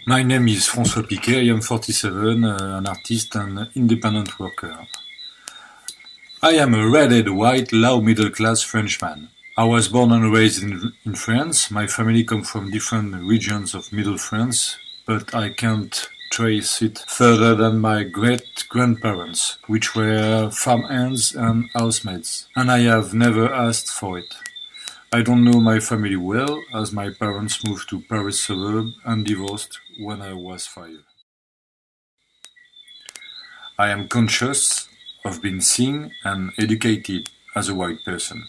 My name is Francois Piquet. I am 47, an artist and independent worker. I am a red-haired, white, low middle-class Frenchman. I was born and raised in France. My family comes from different regions of Middle France, but I can't trace it further than my great-grandparents, which were farmhands and housemaids, and I have never asked for it. I don't know my family well, as my parents moved to Paris suburb and divorced when I was 5. I am conscious of being seen and educated as a white person.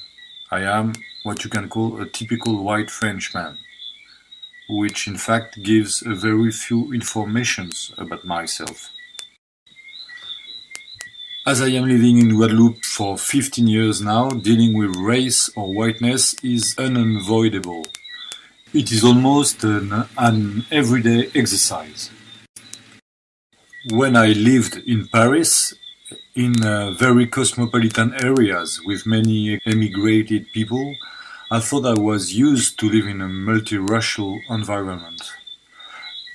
I am what you can call a typical white Frenchman, which in fact gives a very few informations about myself. As I am living in Guadeloupe for 15 years now, dealing with race or whiteness is unavoidable. It is almost an everyday exercise. When I lived in Paris, in very cosmopolitan areas with many emigrated people, I thought I was used to live in a multiracial environment.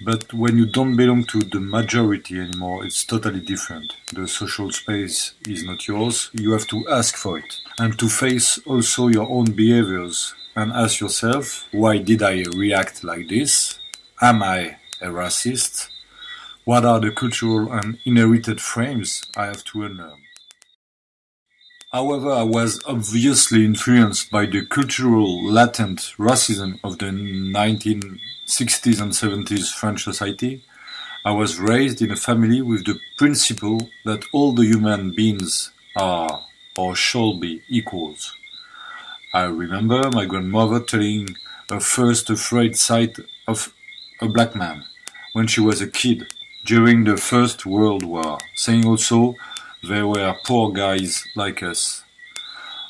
But when you don't belong to the majority anymore, it's totally different. The social space is not yours, you have to ask for it. And to face also your own behaviors and ask yourself, why did I react like this? Am I a racist? What are the cultural and inherited frames I have to unlearn? However, I was obviously influenced by the cultural latent racism of the 1960s and 70s French society. I was raised in a family with the principle that all the human beings are or shall be equals. I remember my grandmother telling her first afraid sight of a black man when she was a kid during the First World War, saying also there were poor guys like us.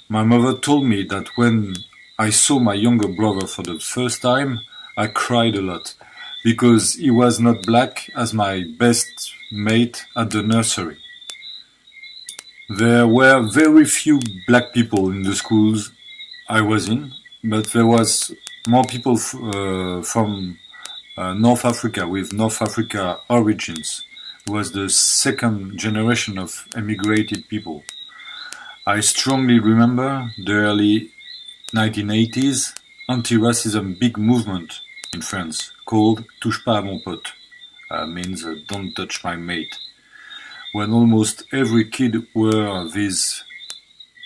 My mother told me that when I saw my younger brother for the first time, I cried a lot because he was not black as my best mate at the nursery. There were very few black people in the schools I was in, but there was more people from North Africa with North Africa origins. It was the second generation of emigrated people. I strongly remember the early 1980s anti-racism big movement in France called Touche pas à mon pote, means don't touch my mate, when almost every kid wore these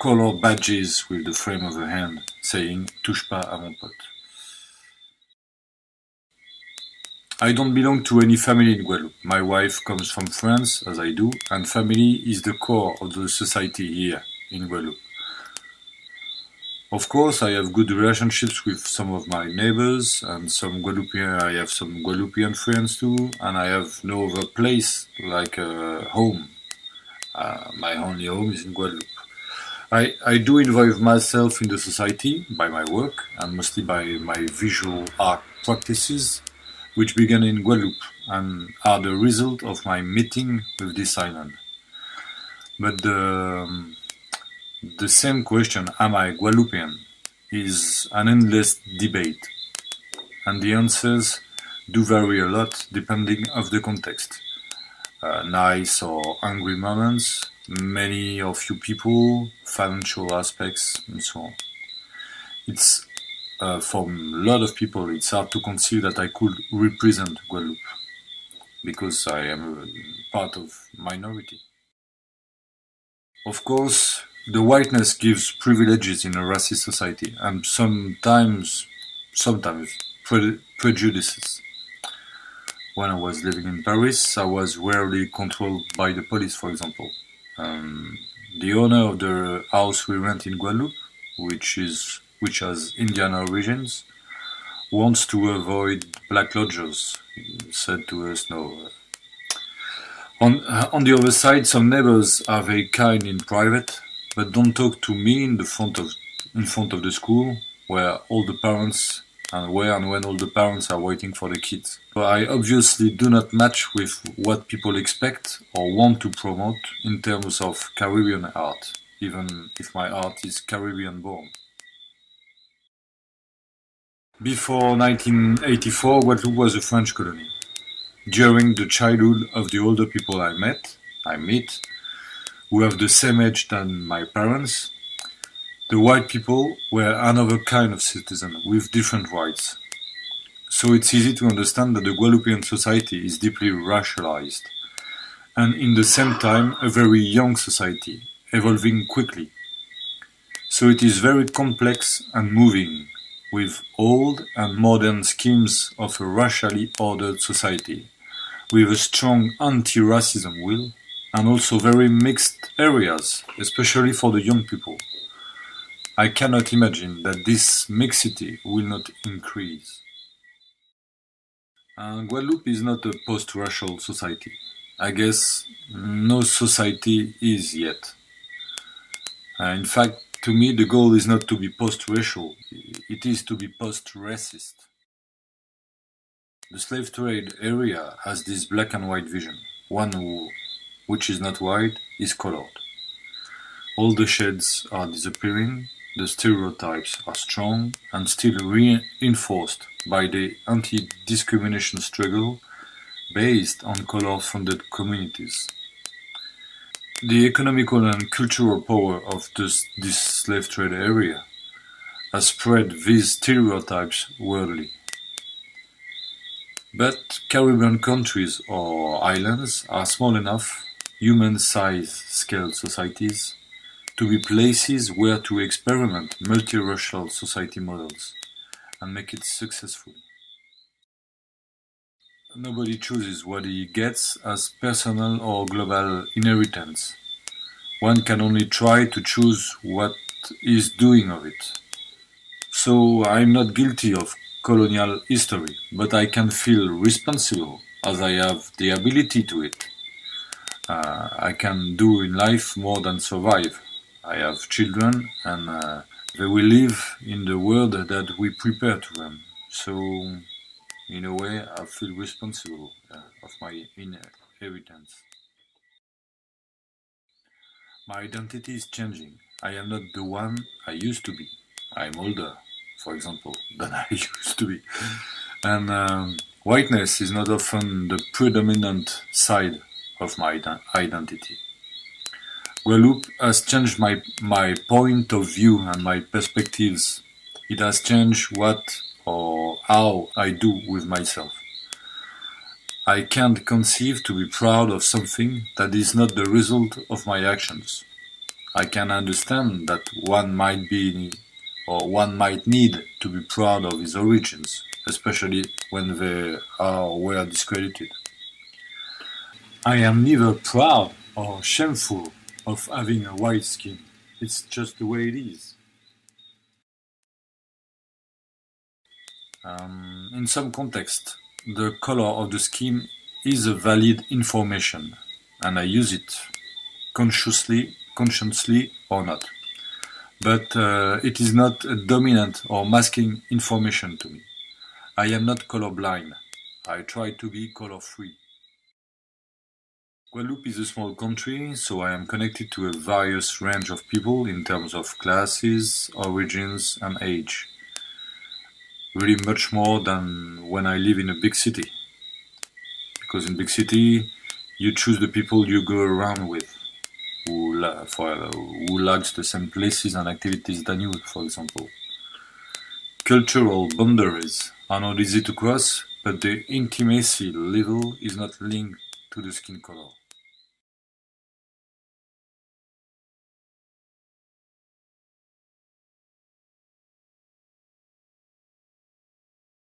colored badges with the frame of a hand saying Touche pas à mon pote. I don't belong to any family in Guadeloupe. My wife comes from France, as I do, and family is the core of the society here in Guadeloupe. Of course, I have good relationships with some of my neighbors and some Guadeloupean. I have some Guadeloupean friends too, and I have no other place like a home. My only home is in Guadeloupe. I do involve myself in the society by my work and mostly by my visual art practices, which began in Guadeloupe and are the result of my meeting with this island. But the same question, am I Guadeloupean, is an endless debate, and the answers do vary a lot depending of the context. Nice or angry moments, many or few people, financial aspects, and so on. It's for a lot of people, it's hard to conceive that I could represent Guadeloupe because I am a part of minority. Of course, the whiteness gives privileges in a racist society and sometimes prejudices. When I was living in Paris, I was rarely controlled by the police, for example. The owner of the house we rent in Guadeloupe, which has Indian origins, wants to avoid black lodgers. He said to us, no. On the other side, some neighbors are very kind in private, but don't talk to me in front of the school, where all the parents and where and when all the parents are waiting for the kids. So I obviously do not match with what people expect or want to promote in terms of Caribbean art, even if my art is Caribbean born. Before 1984, Guadeloupe was a French colony. during the childhood of the older people I meet, who have the same age than my parents, the white people were another kind of citizen with different rights. So it's easy to understand that the Guadeloupean society is deeply racialized, and in the same time a very young society, evolving quickly. So it is very complex and moving, with old and modern schemes of a racially ordered society, with a strong anti-racism will, and also very mixed areas, especially for the young people. I cannot imagine that this mixity will not increase. Guadeloupe is not a post-racial society. I guess no society is yet. In fact, to me, the goal is not to be post-racial, it is to be post-racist. The slave trade area has this black and white vision. Which is not white is colored. All the shades are disappearing, the stereotypes are strong and still reinforced by the anti-discrimination struggle based on color-funded communities. The economical and cultural power of this slave trade area has spread these stereotypes worldly. But Caribbean countries or islands are small enough, human-sized scale societies, to be places where to experiment multiracial society models and make it successful. Nobody chooses what he gets as personal or global inheritance. One can only try to choose what is doing of it. So I'm not guilty of colonial history, but I can feel responsible as I have the ability to it. I can do in life more than survive. I have children and they will live in the world that we prepare to them. So, in a way, I feel responsible of my inheritance. My identity is changing. I am not the one I used to be. I'm older, for example, than I used to be. And whiteness is not often the predominant side of my identity. Guadeloupe has changed my point of view and my perspectives. It has changed what or how I do with myself. I can't conceive to be proud of something that is not the result of my actions. I can understand that one might be or one might need to be proud of his origins, especially when they are or were discredited. I am neither proud or shameful of having a white skin. It's just the way it is. In some context, the color of the skin is a valid information, and I use it consciously or not. But it is not a dominant or masking information to me. I am not colorblind. I try to be color-free. Guadeloupe is a small country, so I am connected to a various range of people in terms of classes, origins, and age. Really much more than when I live in a big city. Because in big city, you choose the people you go around with, who likes the same places and activities than you, for example. Cultural boundaries are not easy to cross, but the intimacy level is not linked to the skin color.